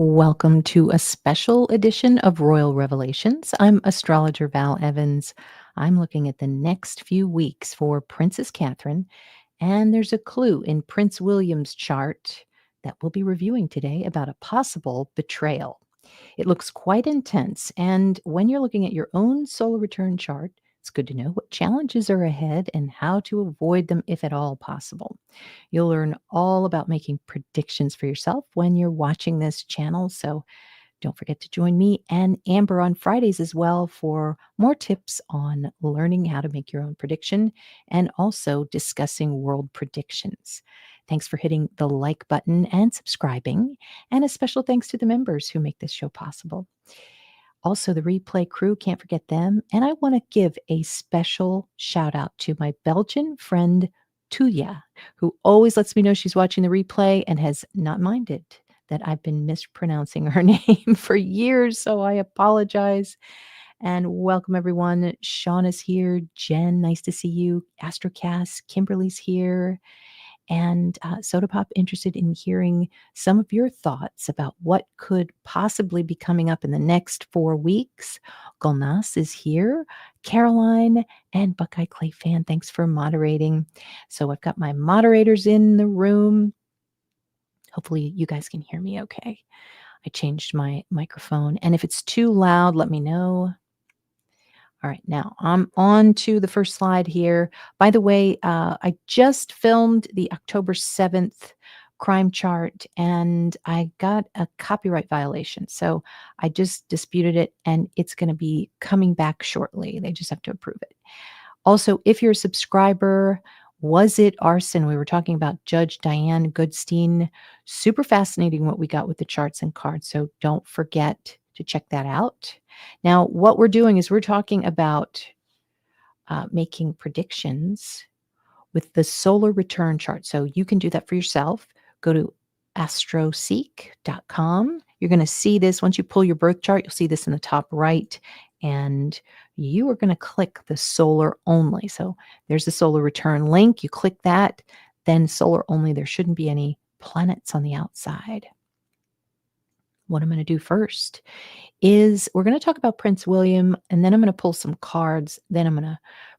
Welcome to a special edition of Royal Revelations. I'm Astrologer Val Evans. I'm looking at the next few weeks for Princess Catherine, and there's a clue in Prince William's chart that we'll be reviewing today about a possible betrayal. It looks quite intense, and when you're looking at your own solar return chart, it's good to know what challenges are ahead and how to avoid them if at all possible. You'll learn all about making predictions for yourself when you're watching this channel. So don't forget to join me and Amber on Fridays as well for more tips on learning how to make your own prediction and also discussing world predictions. Thanks for hitting the like button and subscribing. And a special thanks to the members who make this show possible. Also, the replay crew, can't forget them. And I want to give a special shout out to my Belgian friend, Tuya, who always lets me know she's watching the replay and has not minded that I've been mispronouncing her name for years. So I apologize. And welcome, everyone. Sean is here. Jen, nice to see you. Astrocast, Kimberly's here. And Soda Pop, interested in hearing some of your thoughts about what could possibly be coming up in the next 4 weeks. Golnas is here. Caroline and Buckeye Clay Fan, thanks for moderating. So I've got my moderators in the room. Hopefully you guys can hear me okay. I changed my microphone. And if it's too loud, let me know. All right, now I'm on to the first slide here. By the way, I just filmed the October 7th crime chart and I got a copyright violation. So I just disputed it and it's going to be coming back shortly. They just have to approve it. Also, if you're a subscriber, was it arson? We were talking about Judge Diane Goodstein. Super fascinating what we got with the charts and cards. So don't forget to check that out. Now, what we're doing is we're talking about making predictions with the solar return chart. So you can do that for yourself. Go to astroseek.com. You're going to see this. Once you pull your birth chart, you'll see this in the top right. And you are going to click the solar only. So there's the solar return link. You click that, then solar only. There shouldn't be any planets on the outside. What I'm going to do first is we're going to talk about Prince William, and then I'm going to pull some cards. Then I'm going to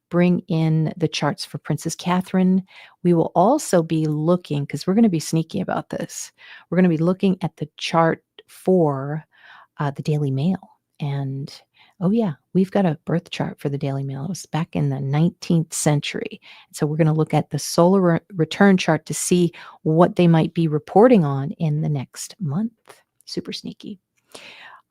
bring in the charts for Princess Catherine. We will also be looking, because we're going to be sneaky about this, we're going to be looking at the chart for the Daily Mail. And oh yeah, we've got a birth chart for the Daily Mail. It was back in the 19th century. So we're going to look at the solar return chart to see what they might be reporting on in the next month. Super sneaky.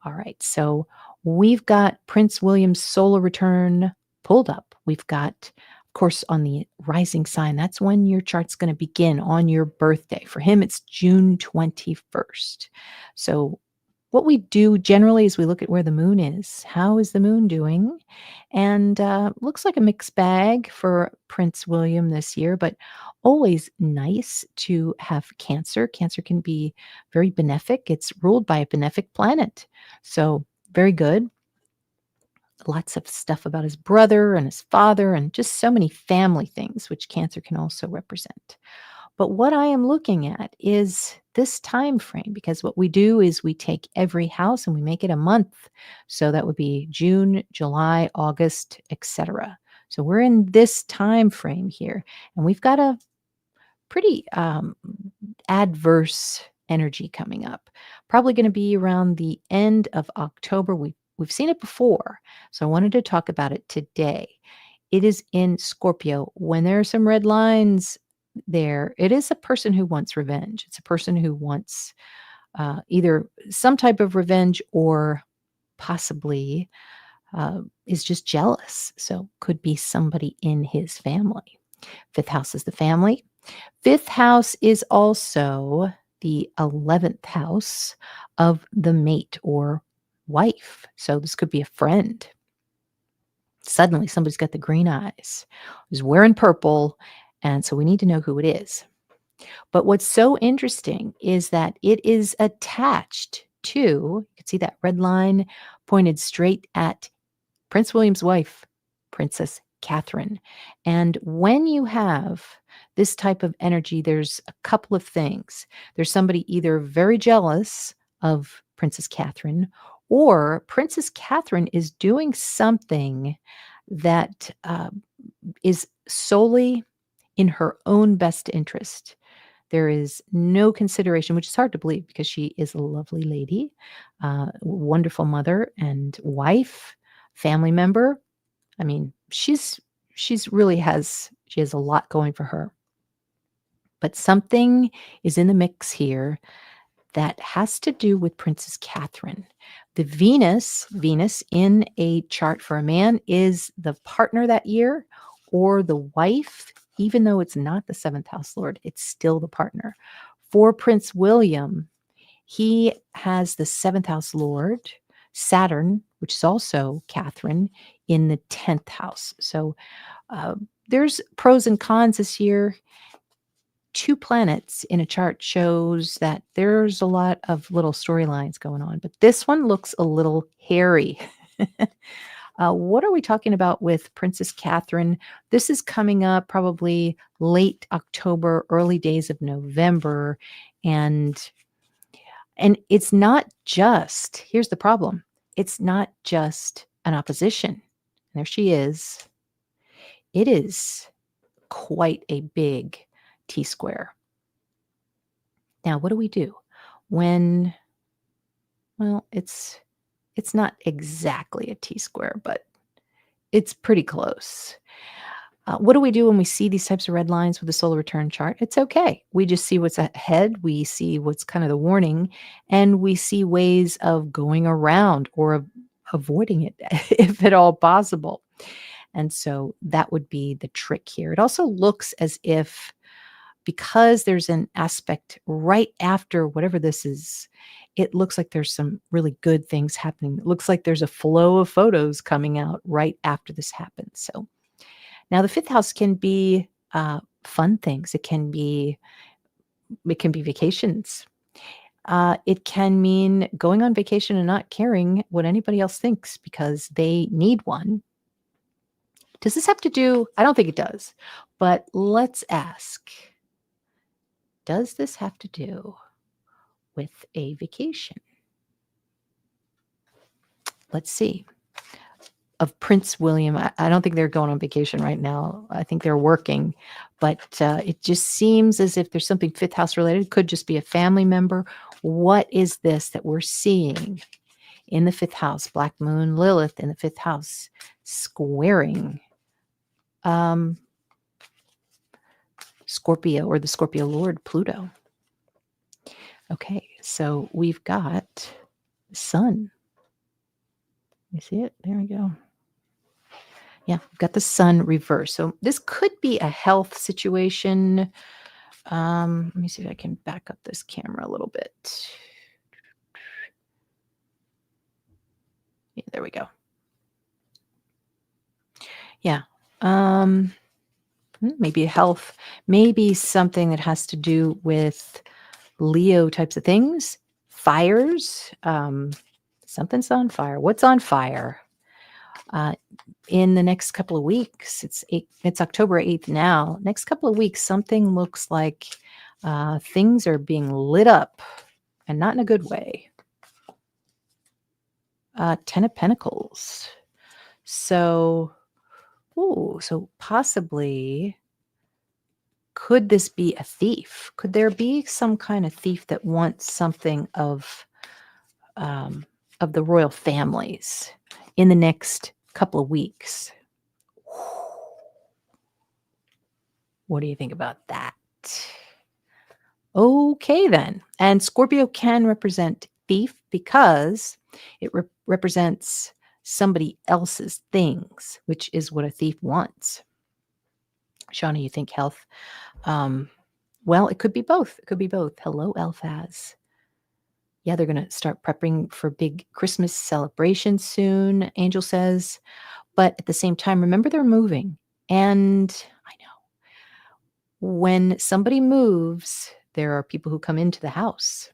All right, so we've got Prince William's solar return pulled up. We've got, of course, on the rising sign, that's when your chart's going to begin on your birthday. For him, it's June 21st. So what we do generally is we look at where the moon is. How is the moon doing? And looks like a mixed bag for Prince William this year, but always nice to have Cancer. Cancer can be very benefic. It's ruled by a benefic planet. So very good. Lots of stuff about his brother and his father and just so many family things, which Cancer can also represent. But what I am looking at is this time frame, because what we do is we take every house and we make it a month. So that would be June, July, August, etc. So we're in this time frame here, and we've got a pretty adverse energy coming up. Probably going to be around the end of October. We've seen it before, so I wanted to talk about it today. It is in Scorpio. When there are some red lines there, it is a person who wants revenge. It's a person who wants either some type of revenge or possibly is just jealous. So could be somebody in his family. Fifth house is the family. Fifth house is also the 11th house of the mate or wife. So this could be a friend. Suddenly somebody's got the green eyes, who's wearing purple, and so we need to know who it is. But what's so interesting is that it is attached to, you can see that red line pointed straight at Prince William's wife, Princess Catherine. And when you have this type of energy, there's a couple of things. There's somebody either very jealous of Princess Catherine, or Princess Catherine is doing something that is solely in her own best interest. There is no consideration, which is hard to believe because she is a lovely lady, wonderful mother and wife, family member. I mean, she's really has she has a lot going for her. But something is in the mix here that has to do with Princess Catherine. The Venus in a chart for a man is the partner that year or the wife, even though it's not the seventh house lord, it's still the partner. For Prince William, he has the seventh house lord, Saturn, which is also Catherine, in the 10th house. So uh, there's pros and cons this year. Two planets in a chart shows that there's a lot of little storylines going on, but this one looks a little hairy. What are we talking about with Princess Catherine? This is coming up probably late October, early days of November, and it's not just, here's the problem. It's not just an opposition. There she is. It is quite a big T square. Now, what do we do when, well, it's not exactly a T square, but it's pretty close. What do we do when we see these types of red lines with the solar return chart? It's okay. We just see what's ahead. We see what's kind of the warning, and we see ways of going around or avoiding it if at all possible. And so that would be the trick here. It also looks as if, because there's an aspect right after whatever this is, it looks like there's some really good things happening. It looks like there's a flow of photos coming out right after this happens. So now the fifth house can be fun things. It can be vacations. It can mean going on vacation and not caring what anybody else thinks because they need one. Does this have to do? I don't think it does, but let's ask. Does this have to do with a vacation? Let's see. Of Prince William, I don't think they're going on vacation right now. I think they're working, but it just seems as if there's something fifth house related. It could just be a family member. What is this that we're seeing in the fifth house? Black Moon, Lilith in the fifth house, squaring Scorpio, or the Scorpio Lord, Pluto. Okay, so we've got Sun. You see it? There we go. Yeah, we've got the Sun reverse. So this could be a health situation. Let me see if I can back up this camera a little bit. Yeah, there we go. Yeah. Maybe health, maybe something that has to do with Leo types of things, fires. Something's on fire. What's on fire? In the next couple of weeks, it's October 8th now. Next couple of weeks, something looks like things are being lit up, and not in a good way. Ten of Pentacles. So possibly, could this be a thief? Could there be some kind of thief that wants something of the royal families in the next couple of weeks? What do you think about that? Okay, then. And Scorpio can represent thief because it represents somebody else's things, which is what a thief wants. Shauna, you think health? Well, it could be both. It could be both. Hello, Elphaz. Yeah, they're going to start prepping for big Christmas celebrations soon, Angel says. But at the same time, remember, they're moving. And I know when somebody moves, there are people who come into the house.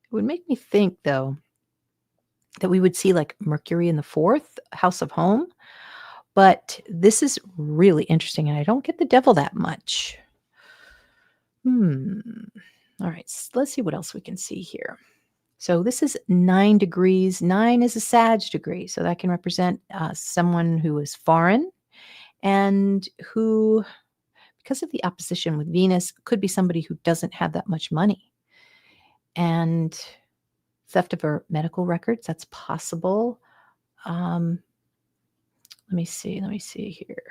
It would make me think, though, that we would see like Mercury in the fourth house of home. But this is really interesting, and I don't get the devil that much. All right, let's see what else we can see here. So this is 9 degrees. 9 is a Sag degree. So that can represent someone who is foreign and who, because of the opposition with Venus, could be somebody who doesn't have that much money. And theft of her medical records, that's possible. Let me see here.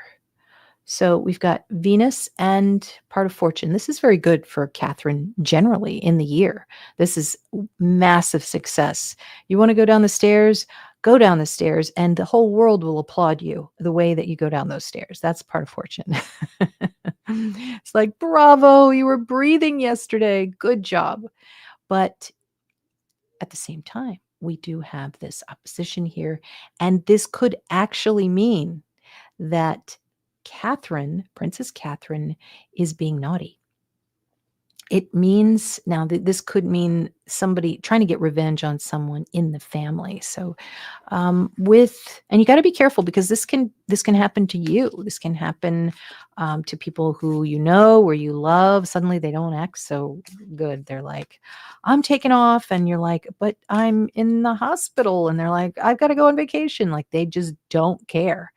So we've got Venus and part of fortune. This is very good for Catherine generally in the year. This is massive success. You want to go down the stairs, go down the stairs, and the whole world will applaud you the way that you go down those stairs. That's part of fortune. It's like, bravo, you were breathing yesterday. Good job. But at the same time, we do have this opposition here. And this could actually mean that Catherine, Princess Catherine, is being naughty. It means now that this could mean somebody trying to get revenge on someone in the family. So, and you got to be careful because this can happen to you. This can happen to people who you know or you love. Suddenly they don't act so good. They're like, "I'm taking off," and you're like, "But I'm in the hospital," and they're like, "I've got to go on vacation." Like they just don't care.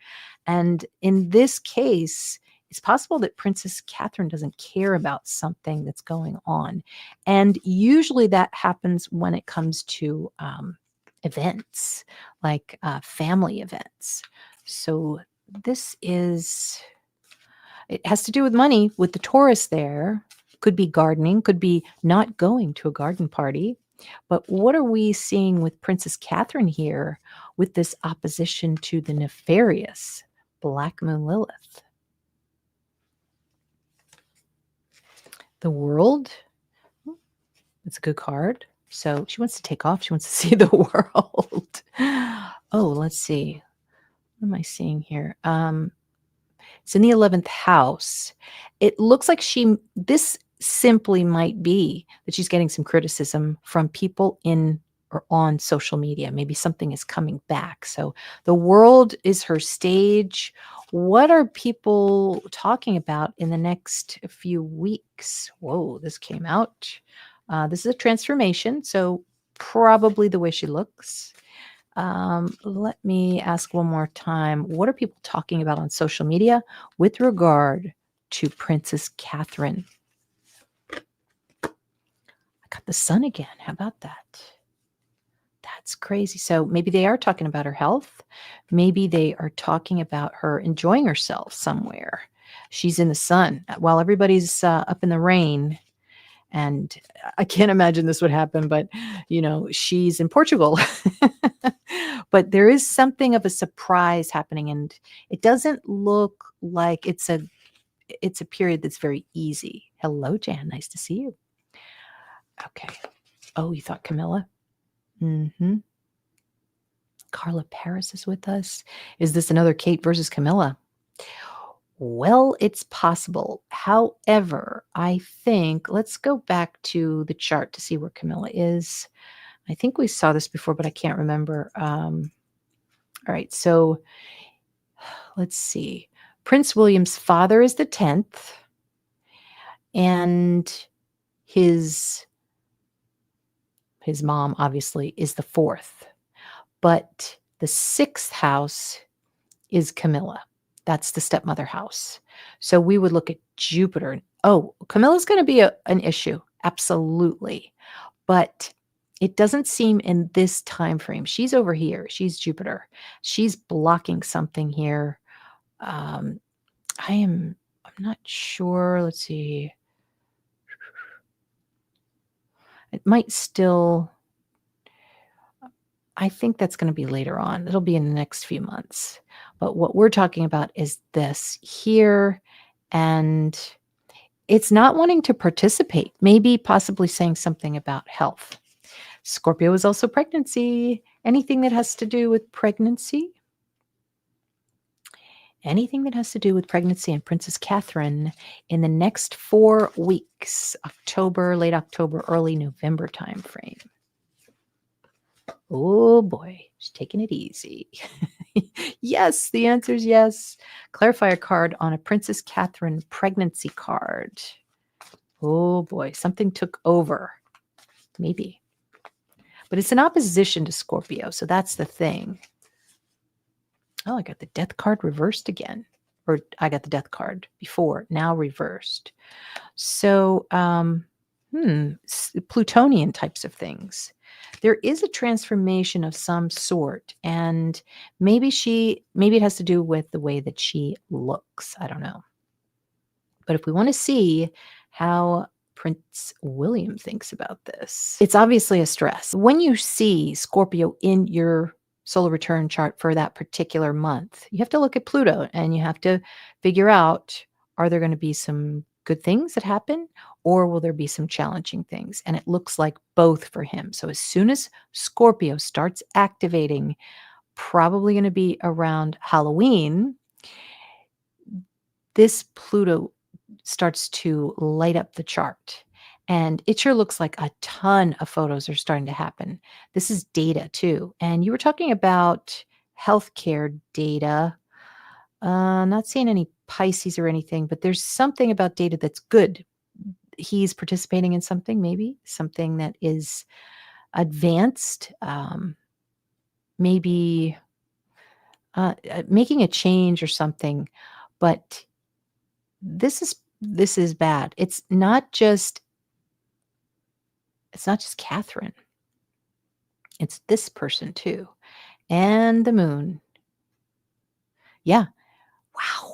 And in this case, it's possible that Princess Catherine doesn't care about something that's going on. And usually that happens when it comes to events, like family events. So it has to do with money with the Taurus there. Could be gardening, could be not going to a garden party. But what are we seeing with Princess Catherine here with this opposition to the nefarious Black Moon Lilith? The World. It's a good card. So she wants to take off. She wants to see the world. Oh, let's see. What am I seeing here? It's in the 11th house. It looks like this simply might be that she's getting some criticism from people in or on social media. Maybe something is coming back. So the world is her stage. What are people talking about in the next few weeks? Whoa, this came out. This is a transformation. So probably the way she looks. Let me ask one more time. What are people talking about on social media with regard to Princess Catherine? I got the sun again. How about that? That's crazy. So maybe they are talking about her health. Maybe they are talking about her enjoying herself somewhere. She's in the sun while everybody's up in the rain. And I can't imagine this would happen, but she's in Portugal. But there is something of a surprise happening, and it doesn't look like it's a period that's very easy. Hello, Jan. Nice to see you. Okay. Oh, you thought Camilla? Mm-hmm. Carla Paris is with us. Is this another Kate versus Camilla? Well, it's possible. However, I think let's go back to the chart to see where Camilla is. I think we saw this before, but I can't remember. All right, so let's see. Prince William's father is the 10th, and his mom, obviously, is the 4th. But the 6th house is Camilla. That's the stepmother house. So we would look at Jupiter. Oh, Camilla's going to be an issue. Absolutely. But it doesn't seem in this time frame. She's over here. She's Jupiter. She's blocking something here. I'm not sure. Let's see. It might still, I think that's going to be later on. It'll be in the next few months. But what we're talking about is this here. And it's not wanting to participate, maybe possibly saying something about health. Scorpio is also pregnancy. Anything that has to do with pregnancy. Anything that has to do with pregnancy and Princess Catherine in the next 4 weeks, October, late October, early November timeframe. Oh boy, she's taking it easy. Yes, the answer is yes. Clarifier card on a Princess Catherine pregnancy card. Oh boy, something took over. Maybe. but it's in opposition to Scorpio. So that's the thing. Oh, I got the death card reversed again. Or I got the death card before, now reversed. So, Plutonian types of things. There is a transformation of some sort, and maybe it has to do with the way that she looks. I don't know. But if we want to see how Prince William thinks about this, it's obviously a stress. When you see Scorpio in your solar return chart for that particular month, you have to look at Pluto and you have to figure out, are there going to be some good things that happen, or will there be some challenging things? And it looks like both for him. So as soon as Scorpio starts activating, probably going to be around Halloween, this Pluto starts to light up the chart. And it sure looks like a ton of photos are starting to happen. This is data too. And you were talking about healthcare data. Not seeing any Pisces or anything, but there's something about data that's good. He's participating in something, maybe something that is advanced, maybe making a change or something. But this is bad. It's not just Catherine. It's this person too. And the moon. Yeah. Wow.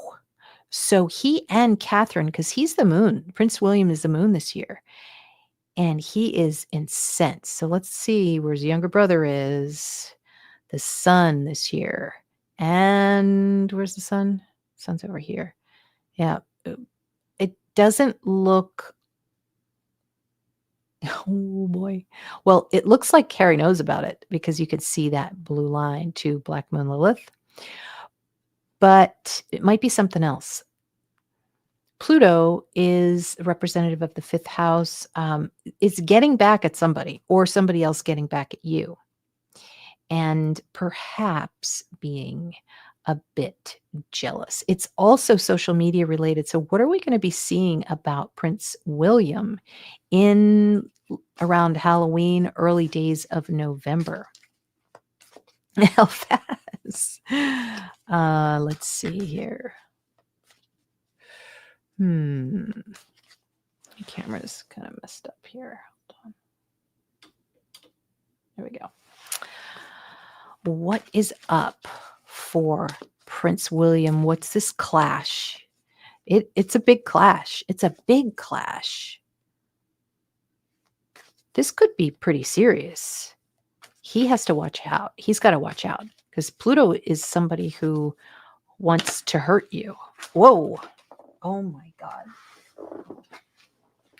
So he and Catherine, because he's the moon. Prince William is the moon this year. And he is incensed. So let's see where his younger brother is. The sun this year. And where's the sun? Sun's over here. Yeah. It doesn't look. Oh boy. Well, it looks like Carrie knows about it because you could see that blue line to Black Moon Lilith. But it might be something else. Pluto is a representative of the fifth house. It's getting back at somebody or somebody else getting back at you. And perhaps being a bit jealous. It's also social media related. So what are we going to be seeing about Prince William in around Halloween, early days of November? How fast? Let's see here. My camera's kind of messed up here. Hold on. There we go. What is up for Prince William? What's this clash? It's a big clash. It's a big clash. This could be pretty serious. He has to watch out. He's got to watch out because Pluto is somebody who wants to hurt you. Whoa. Oh my God.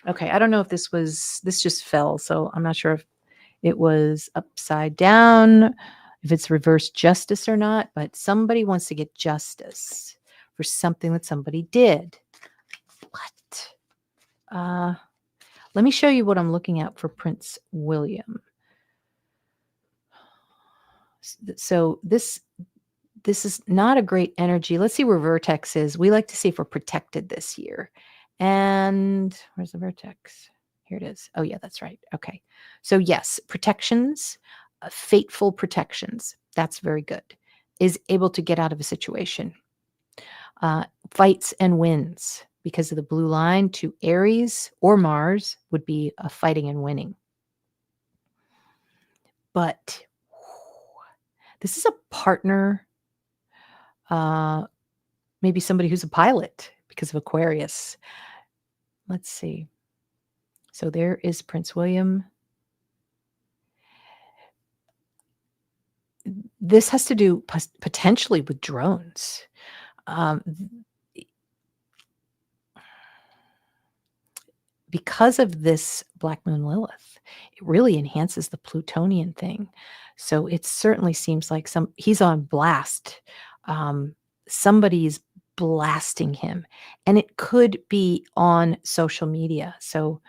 Okay. I don't know if this just fell. So I'm not sure if it was upside down, if it's reverse justice or not, but somebody wants to get justice for something that somebody did. What? Let me show you what I'm looking at for Prince William. So this is not a great energy. Let's see where vertex is. We like to see if we're protected this year. And where's the vertex? Here it is. Oh, yeah, that's right. Okay. So yes, protections, fateful protections. That's very good. Is able to get out of a situation. Fights and wins because of the blue line to Aries or Mars would be a fighting and winning. But this is a partner, maybe somebody who's a pilot because of Aquarius. Let's see. So there is Prince William. This has to do potentially with drones. Because of this Black Moon Lilith, it really enhances the Plutonian thing. So it certainly seems like he's on blast. Somebody's blasting him, and it could be on social media. So,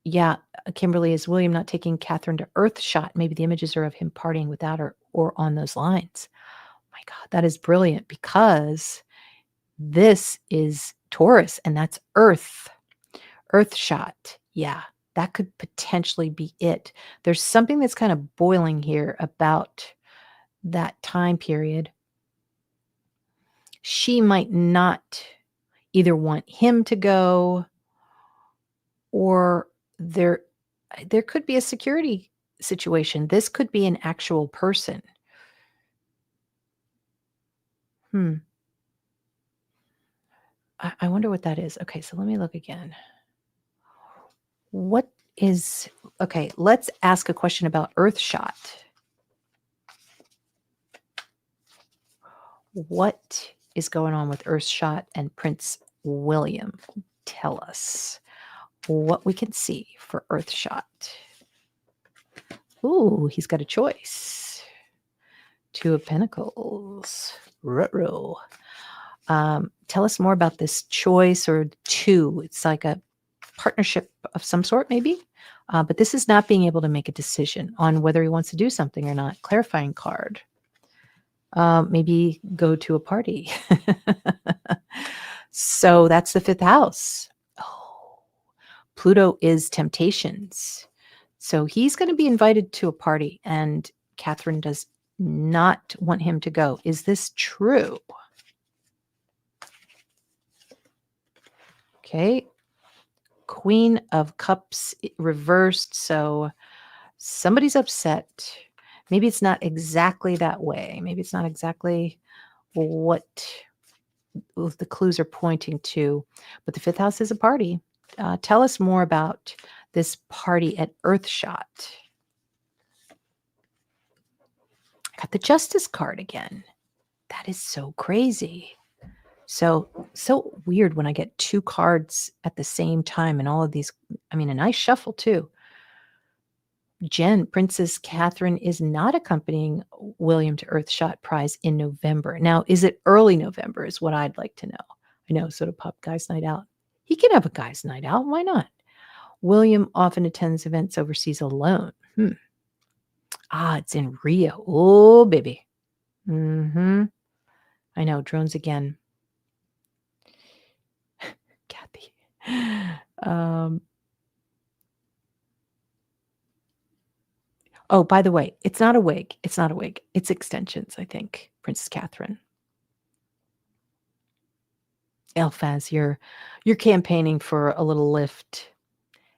yeah, Kimberly, is William not taking Catherine to Earthshot? Maybe the images are of him partying without her or on those lines. Oh my God, that is brilliant because this is Taurus and that's Earthshot. Yeah. That could potentially be it. There's something that's kind of boiling here about that time period. She might not either want him to go, or there could be a security situation. This could be an actual person. Hmm. I wonder what that is. Okay, so let me look again. What is okay, let's ask a question about Earthshot. What is going on with Earthshot and Prince William? Tell us what we can see for Earthshot. Ooh, he's got a choice. Two of Pentacles. Ruh-roh. Tell us more about this choice or two. It's like a partnership of some sort, maybe. But this is not being able to make a decision on whether he wants to do something or not. Clarifying card. Maybe go to a party. So that's the fifth house. Oh, Pluto is temptations. So he's going to be invited to a party, and Catherine does not want him to go. Is this true? Okay. Queen of Cups reversed. So somebody's upset. Maybe it's not exactly that way. Maybe it's not exactly what the clues are pointing to. But the fifth house is a party. Tell us more about this party at Earthshot. Got the Justice card again. That is so crazy. So weird when I get two cards at the same time and all of these. I mean, a nice shuffle too. Princess Catherine is not accompanying William to Earthshot Prize in November. Now, is it early November is what I'd like to know. I know, sort of pop guys night out. He can have a guys night out. Why not? William often attends events overseas alone. It's in Rio. Oh, baby. I know, drones again. Kathy. Oh, by the way, it's not a wig. It's not a wig. It's extensions, I think, Princess Catherine. Elphaz, you're campaigning for a little lift.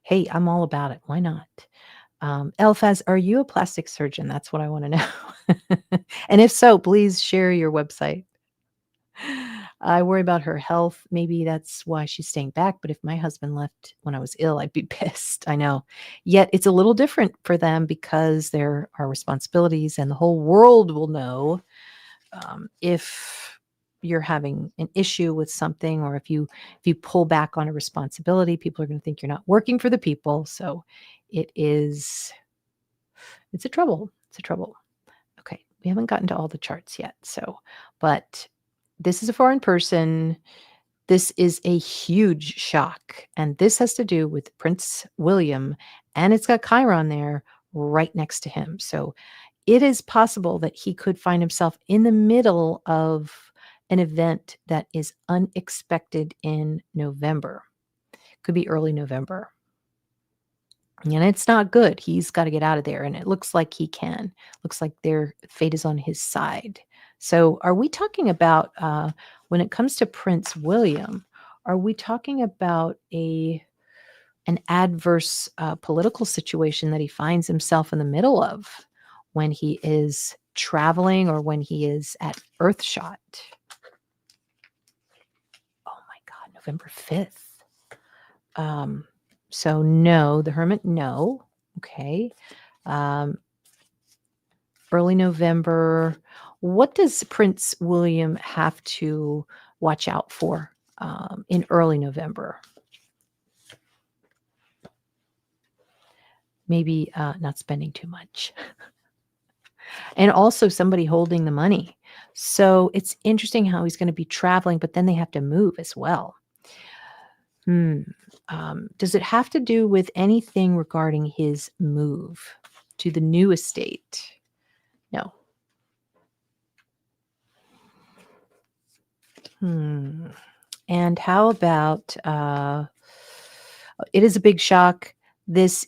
Hey, I'm all about it. Why not? Elphaz, are you a plastic surgeon? That's what I want to know. And if so, please share your website. I worry about her health. Maybe that's why she's staying back. But if my husband left when I was ill, I'd be pissed. I know. Yet it's a little different for them because there are responsibilities, and the whole world will know if you're having an issue with something, or if you pull back on a responsibility, people are going to think you're not working for the people. So it's a trouble. It's a trouble. Okay, we haven't gotten to all the charts yet. But this is a foreign person. This is a huge shock. And this has to do with Prince William, and it's got Chiron there right next to him. So it is possible that he could find himself in the middle of an event that is unexpected in November. Could be early November. And it's not good. He's got to get out of there. And it looks like he can. Looks like their fate is on his side. So are we talking about, when it comes to Prince William, are we talking about an adverse political situation that he finds himself in the middle of when he is traveling or when he is at Earthshot? Oh my God, November 5th. So no, the Hermit, no. Okay. Early November. What does Prince William have to watch out for in early November? Maybe not spending too much. And also somebody holding the money. So it's interesting how he's going to be traveling, but then they have to move as well. Does it have to do with anything regarding his move to the new estate? No. And how about it is a big shock. This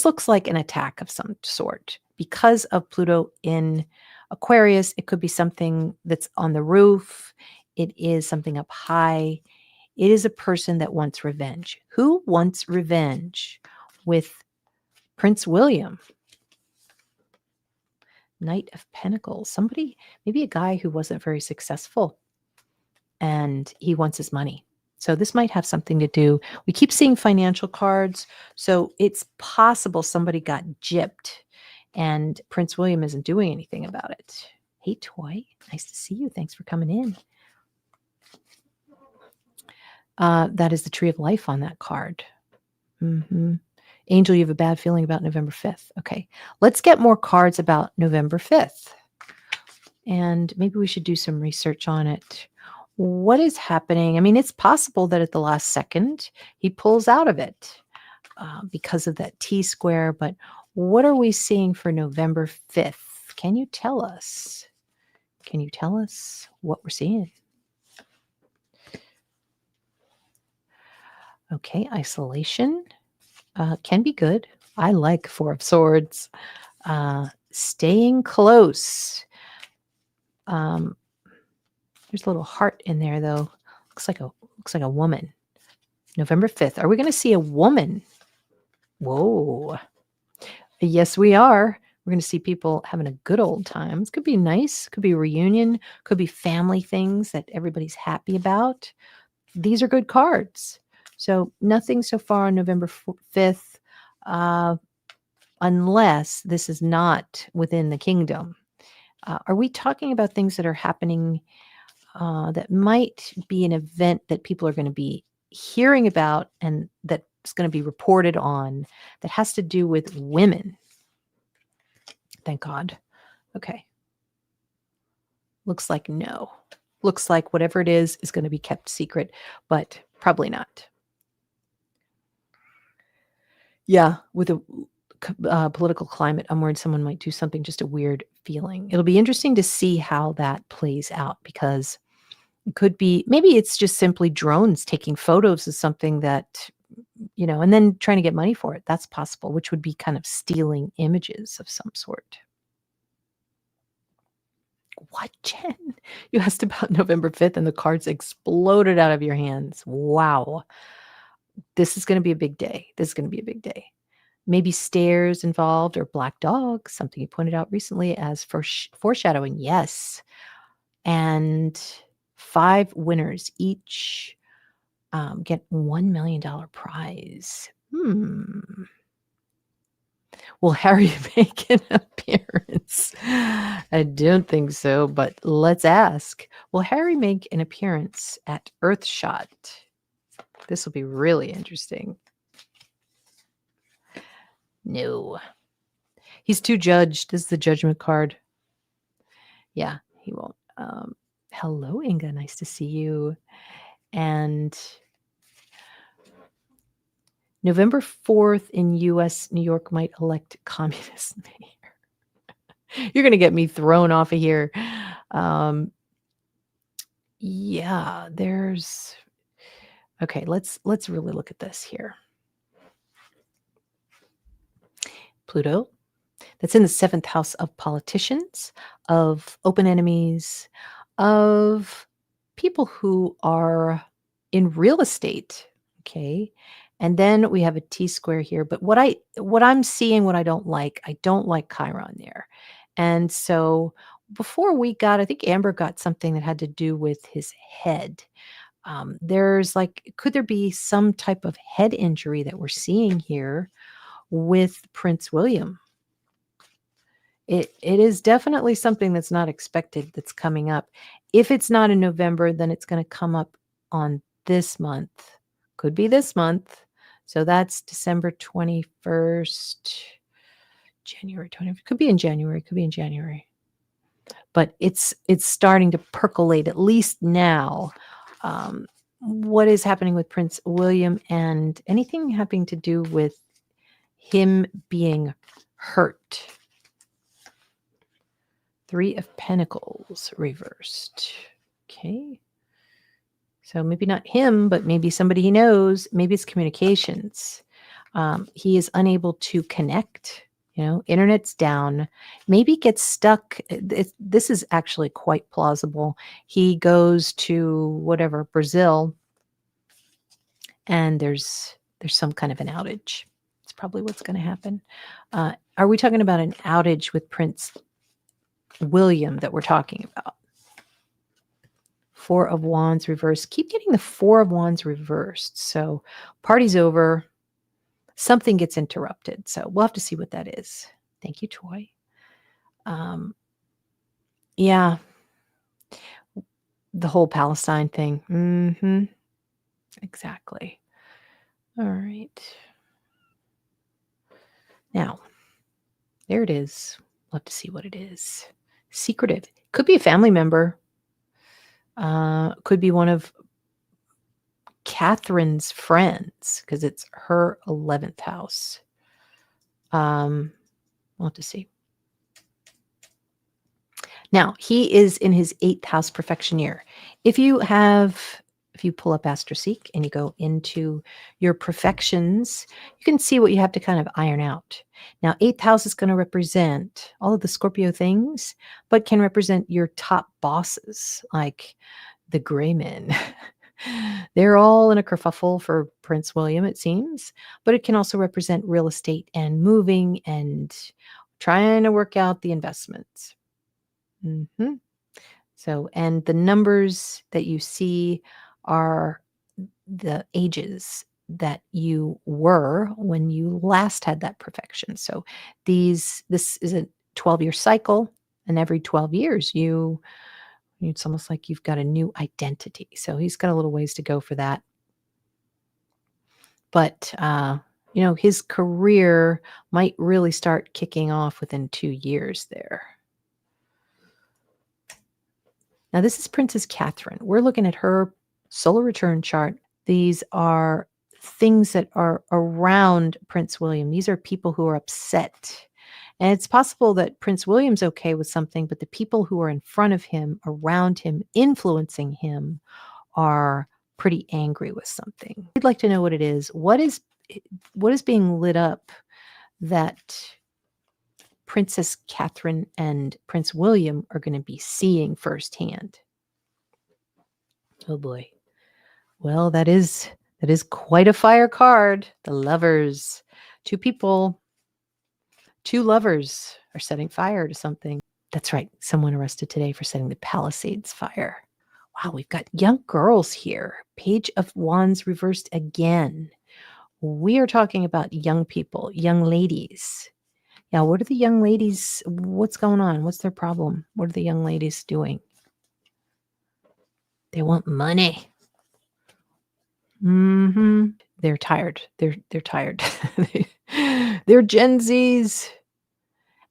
looks like an attack of some sort. Because of Pluto in Aquarius, it could be something that's on the roof. It is something up high. It is a person that wants revenge. Who wants revenge with Prince William? Knight of Pentacles. Somebody, maybe a guy who wasn't very successful and he wants his money. So this might have something to do. We keep seeing financial cards. So it's possible somebody got gypped and Prince William isn't doing anything about it. Hey, Toy. Nice to see you. Thanks for coming in. That is the Tree of Life on that card. Angel, you have a bad feeling about November 5th. Okay. Let's get more cards about November 5th. And maybe we should do some research on it. What is happening? I mean, it's possible that at the last second he pulls out of it because of that T square. But what are we seeing for November 5th? Can you tell us? Can you tell us what we're seeing? Okay, isolation can be good. I like Four of Swords. Staying close. There's a little heart in there, though. Looks like a woman. November 5th. Are we going to see a woman? Whoa. Yes, we are. We're going to see people having a good old time. It could be nice. Could be a reunion. Could be family things that everybody's happy about. These are good cards. So nothing so far on November 5th, unless this is not within the kingdom. Are we talking about things that are happening that might be an event that people are going to be hearing about and that's going to be reported on that has to do with women? Thank God. Okay. Looks like no. Looks like whatever it is going to be kept secret, but probably not. Yeah, with a political climate, I'm worried someone might do something, just a weird feeling. It'll be interesting to see how that plays out because it could be, maybe it's just simply drones taking photos of something that, and then trying to get money for it. That's possible, which would be kind of stealing images of some sort. What, Jen? You asked about November 5th and the cards exploded out of your hands. Wow. This is going to be a big day. This is going to be a big day. Maybe stairs involved or black dog, something you pointed out recently as foreshadowing. Yes. And 5 winners each get $1 million prize. Will Harry make an appearance? I don't think so, but let's ask. Will Harry make an appearance at Earthshot? This will be really interesting. No. He's too judged. This is the judgment card. Yeah, he won't. Hello, Inga. Nice to see you. And November 4th in U.S., New York might elect communist mayor. You're going to get me thrown off of here. Yeah, there's... Okay, let's really look at this here. Pluto, that's in the 7th house of politicians, of open enemies, of people who are in real estate. Okay. And then we have a T square here. But what I'm seeing, what I don't like Chiron there. And so before we I think Amber got something that had to do with his head. There's could there be some type of head injury that we're seeing here with Prince William? It is definitely something that's not expected that's coming up. If it's not in November, then it's going to come up on this month. Could be this month. So that's December 21st, January 20th. Could be in January. But it's starting to percolate, at least now. What is happening with Prince William and anything having to do with him being hurt? 3 of Pentacles reversed. Okay. So maybe not him, but maybe somebody he knows. Maybe it's communications. He is unable to connect. Internet's down, maybe gets stuck. This is actually quite plausible. He goes to whatever, Brazil, and there's some kind of an outage. It's probably what's going to happen. Are we talking about an outage with Prince William that we're talking about? Four of Wands reversed. Keep getting the Four of Wands reversed. So party's over. Something gets interrupted. So we'll have to see what that is. Thank you, Toy. Yeah. The whole Palestine thing. Exactly. All right. Now, there it is. We'll have to see what it is. Secretive. Could be a family member. Could be one of Catherine's friends, because it's her 11th house. We'll have to see. Now, he is in his 8th house perfection year. If you pull up AstroSeek and you go into your perfections, you can see what you have to kind of iron out. Now, 8th house is going to represent all of the Scorpio things, but can represent your top bosses, like the gray men. They're all in a kerfuffle for Prince William, it seems, but it can also represent real estate and moving and trying to work out the investments. So, and the numbers that you see are the ages that you were when you last had that perfection. So this is a 12-year cycle, and every 12 years it's almost like you've got a new identity. So he's got a little ways to go for that. But his career might really start kicking off within 2 years there. Now, this is Princess Catherine. We're looking at her solar return chart. These are things that are around Prince William. These are people who are upset. And it's possible that Prince William's okay with something, but the people who are in front of him, around him, influencing him, are pretty angry with something. We'd like to know what it is. What is being lit up that Princess Catherine and Prince William are going to be seeing firsthand? Oh boy. Well, that is quite a fire card. The Lovers. Two lovers are setting fire to something. That's right. Someone arrested today for setting the Palisades fire. Wow, we've got young girls here. Page of Wands reversed again. We are talking about young people, young ladies. Now, what are the young ladies? What's going on? What's their problem? What are the young ladies doing? They want money. They're tired. They're tired. They're Gen Zs.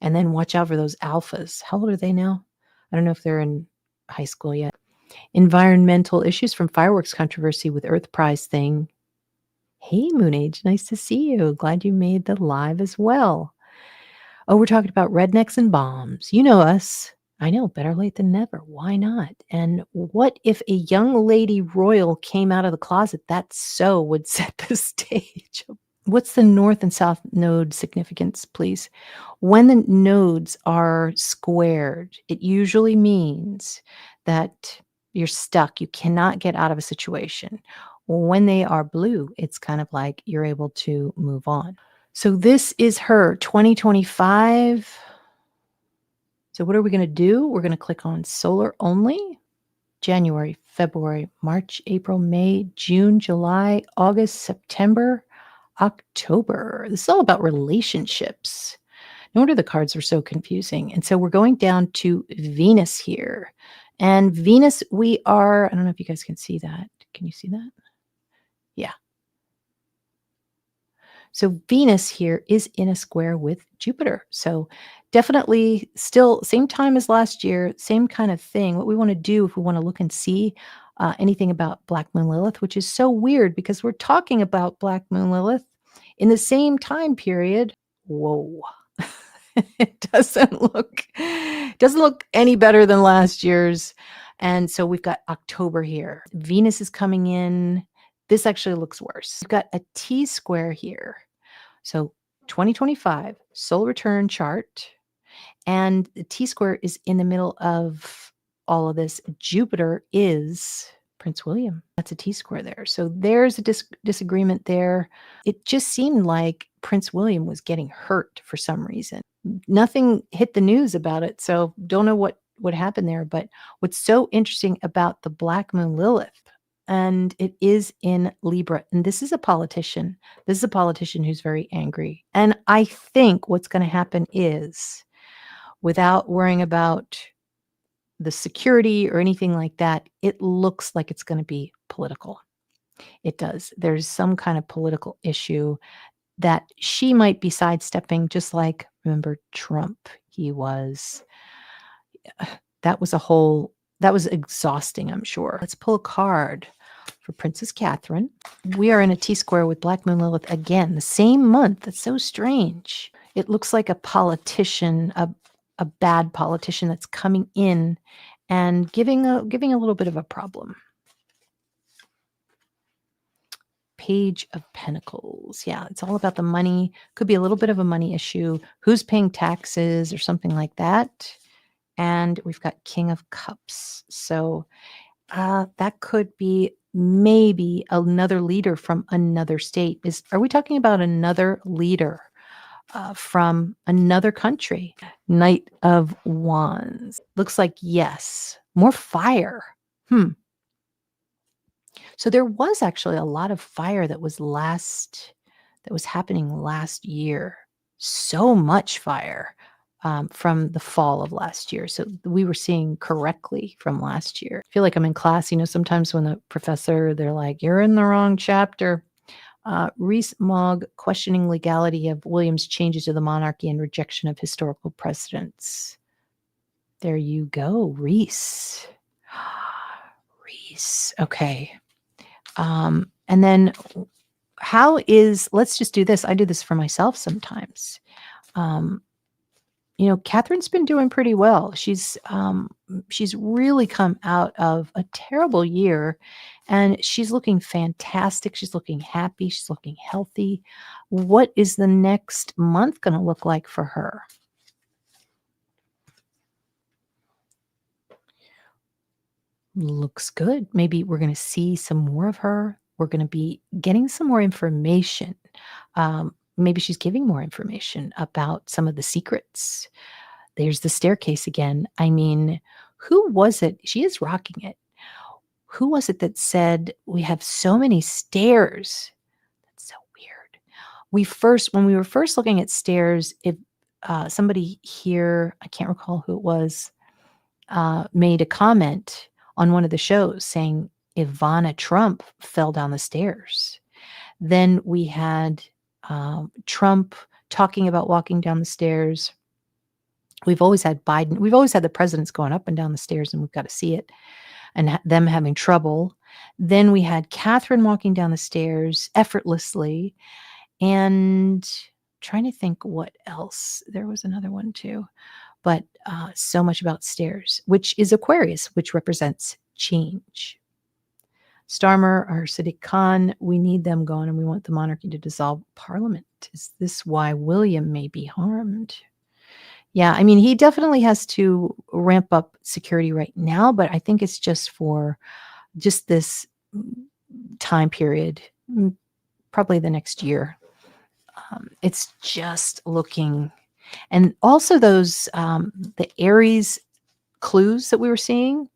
And then watch out for those alphas. How old are they now? I don't know if they're in high school yet. Environmental issues from fireworks controversy with Earth Prize thing. Hey, Moon Age, nice to see you. Glad you made the live as well. Oh, we're talking about rednecks and bombs. You know us. I know, better late than never. Why not? And what if a young lady royal came out of the closet? That so would set the stage. What's the north and south node significance, please? When the nodes are squared, it usually means that you're stuck. You cannot get out of a situation. When they are blue, it's kind of like you're able to move on. So this is her 2025. So what are we going to do? We're going to click on solar only. January, February, March, April, May, June, July, August, September, October. This is all about relationships. No wonder the cards are so confusing. And so we're going down to Venus here. And Venus, I don't know if you guys can see that. Can you see that? Yeah. So Venus here is in a square with Jupiter. So definitely still same time as last year, same kind of thing. What we want to do if we want to look and see anything about Black Moon Lilith, which is so weird because we're talking about Black Moon Lilith in the same time period. Whoa. It doesn't look any better than last year's. And so we've got October here. Venus is coming in. This actually looks worse. We've got a T square here. So 2025 solar return chart, and the T square is in the middle of all of this. Jupiter is Prince William. That's a T square there. So there's a disagreement there. It just seemed like Prince William was getting hurt for some reason. Nothing hit the news about it, so don't know what happened there. But what's so interesting about the Black Moon Lilith, and it is in Libra, and this is a politician. This is a politician who's very angry. And I think what's going to happen is, without worrying about the security or anything like that, it looks like it's going to be political. It does. There's some kind of political issue that she might be sidestepping, just like, remember, Trump. He was, that was a whole, that was exhausting, I'm sure. Let's pull a card for Princess Catherine. We are in a T square with Black Moon Lilith again, the same month. That's so strange. It looks like a politician, a bad politician that's coming in and giving a little bit of a problem. Page of Pentacles. Yeah, it's all about the money. Could be a little bit of a money issue. Who's paying taxes or something like that. And we've got King of Cups. So that could be maybe another leader from another state. Are we talking about another leader from another country? Knight of Wands. Looks like yes. More fire. So there was actually a lot of fire that was happening last year. So much fire from the fall of last year. So we were seeing correctly from last year. I feel like I'm in class. Sometimes when the professor, they're like, "You're in the wrong chapter." Reese Mogg questioning legality of William's changes to the monarchy and rejection of historical precedents. There you go, Reese. Reese. Okay. And then let's just do this. I do this for myself sometimes. Catherine's been doing pretty well. She's really come out of a terrible year, and she's looking fantastic. She's looking happy. She's looking healthy. What is the next month going to look like for her? Looks good. Maybe we're going to see some more of her. We're going to be getting some more information. Maybe she's giving more information about some of the secrets. There's the staircase again. I mean, who was it? She is rocking it. Who was it that said we have so many stairs? That's so weird. When we were first looking at stairs, if somebody here, I can't recall who it was, made a comment on one of the shows saying Ivana Trump fell down the stairs. Then we had Trump talking about walking down the stairs. We've always had Biden. We've always had the presidents going up and down the stairs, and we've got to see it, and them having trouble. Then we had Catherine walking down the stairs effortlessly, and trying to think what else. There was another one too. But so much about stairs, which is Aquarius, which represents change. Starmer or Sadiq Khan, we need them gone, and we want the monarchy to dissolve parliament. Is this why William may be harmed? Yeah, I mean, he definitely has to ramp up security right now, but I think it's just for just this time period, probably the next year. It's just looking. And also those, the Aries clues that we were seeing,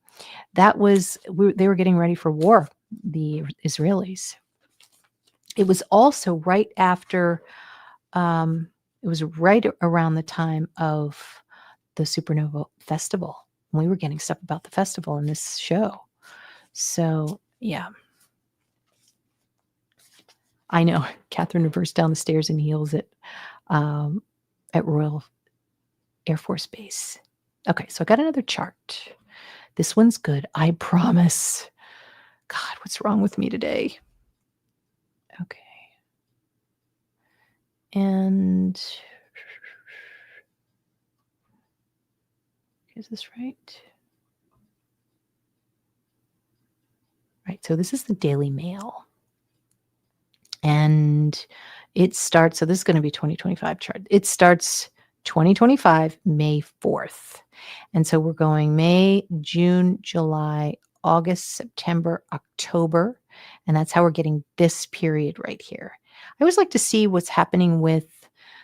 they were getting ready for war, the Israelis. It was also right after, it was right around the time of the Supernova Festival. We were getting stuff about the festival in this show. So, yeah. I know. Catherine reversed down the stairs in heels at Royal Air Force Base. Okay, so I got another chart. This one's good, I promise. God, what's wrong with me today? Okay. And is this right? Right, so this is the Daily Mail. And It starts, so this is gonna be 2025 chart. It starts 2025, May 4th. And so we're going May, June, July, August, September, October, and that's how we're getting this period right here. I always like to see what's happening with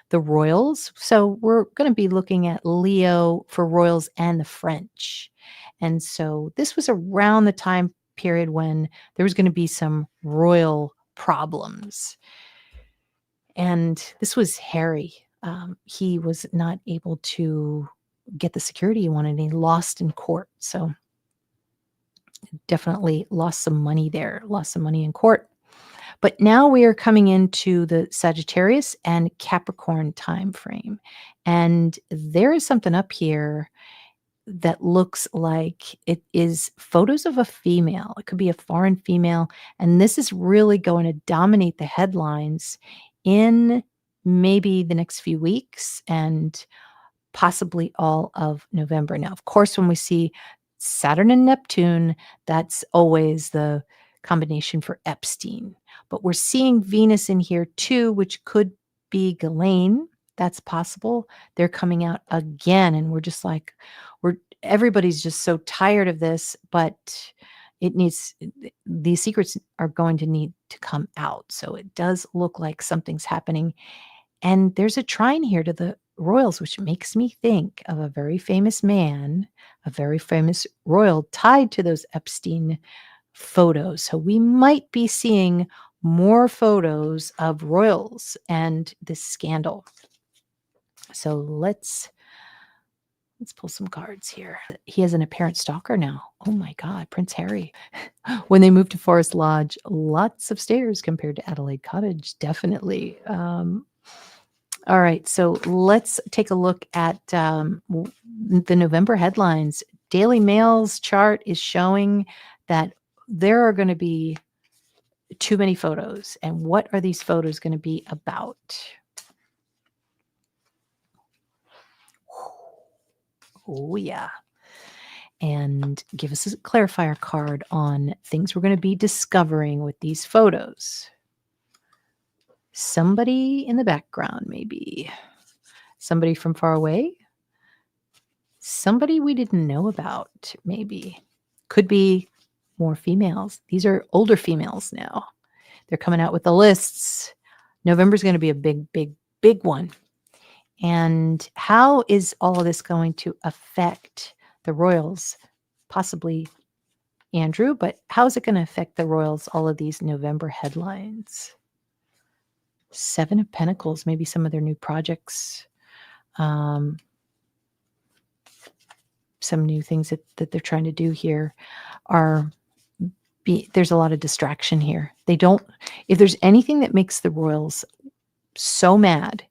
the royals. So we're gonna be looking at Leo for royals and the French. And so this was around the time period when there was gonna be some royal problems. And this was Harry. He was not able to get the security he wanted, and he lost in court. So definitely lost some money there, lost some money in court. But now we are coming into the Sagittarius and Capricorn time frame. And there is something up here that looks like it is photos of a female. It could be a foreign female. And this is really going to dominate the headlines in maybe the next few weeks and possibly all of November. Now, of course, when we see Saturn and Neptune, that's always the combination for Epstein. But we're seeing Venus in here too, which could be Ghislaine. That's possible. They're coming out again, and we're just like, everybody's just so tired of this, but these secrets are going to need to come out. So it does look like something's happening. And there's a trine here to the royals, which makes me think of a very famous man, a very famous royal tied to those Epstein photos. So we might be seeing more photos of royals and this scandal. So let's pull some cards here. He has an apparent stalker now. Oh my God, Prince Harry. When they moved to Forest Lodge, lots of stairs compared to Adelaide Cottage, definitely. All right, so let's take a look at the November headlines. Daily Mail's chart is showing that there are going to be too many photos. And what are these photos going to be about? Oh, yeah. And give us a clarifier card on things we're going to be discovering with these photos. Somebody in the background, maybe. Somebody from far away. Somebody we didn't know about, maybe. Could be more females. These are older females now. They're coming out with the lists. November's going to be a big, big, big one. And how is all of this going to affect the royals? Possibly Andrew, but how is it going to affect the royals, all of these November headlines? Seven of Pentacles, maybe some of their new projects, some new things that they're trying to do here there's a lot of distraction here. If there's anything that makes the royals so mad,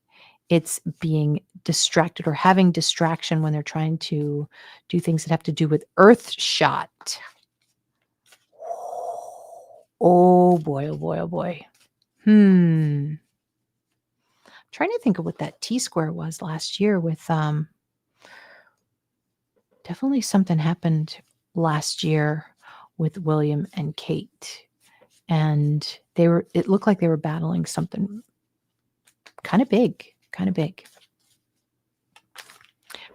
it's being distracted or having distraction when they're trying to do things that have to do with Earthshot. Oh boy, oh boy, oh boy. Trying to think of what that T-square was last year with definitely something happened last year with William and Kate. And it looked like they were battling something kind of big.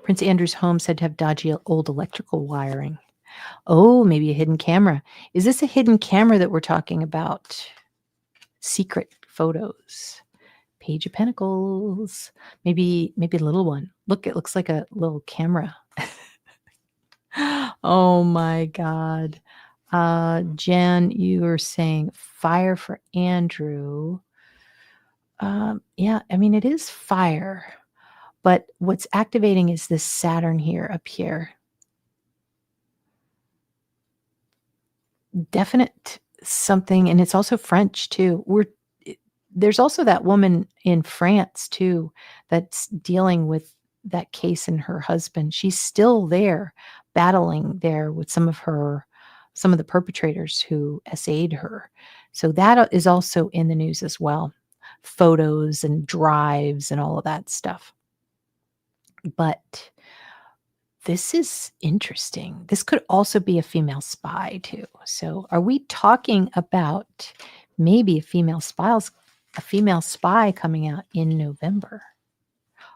Prince Andrew's home said to have dodgy old electrical wiring. Oh, maybe a hidden camera. Is this a hidden camera that we're talking about? Secret photos. Page of Pentacles. Maybe a little one. Look, it looks like a little camera. Oh my God. Jen, you were saying fire for Andrew. Yeah, I mean, it is fire, but what's activating is this Saturn here up here. Definite something, and it's also French too. There's also that woman in France too that's dealing with that case and her husband. She's still there battling there with some of the perpetrators who essayed her. So that is also in the news as well. Photos and drives and all of that stuff. But this is interesting. This could also be a female spy too. So are we talking about maybe a female a female spy coming out in November.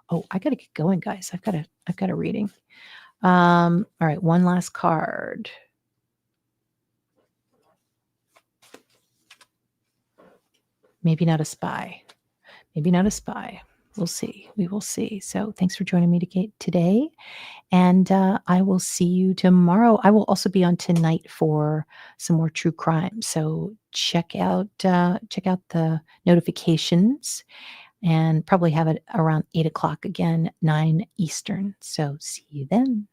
Oh, I gotta get going, guys. I've got a reading. All right, one last card. Maybe not a spy. Maybe not a spy. We'll see. We will see. So thanks for joining me today. And I will see you tomorrow. I will also be on tonight for some more true crime. So check out the notifications and probably have it around 8 o'clock again, 9 Eastern. So see you then.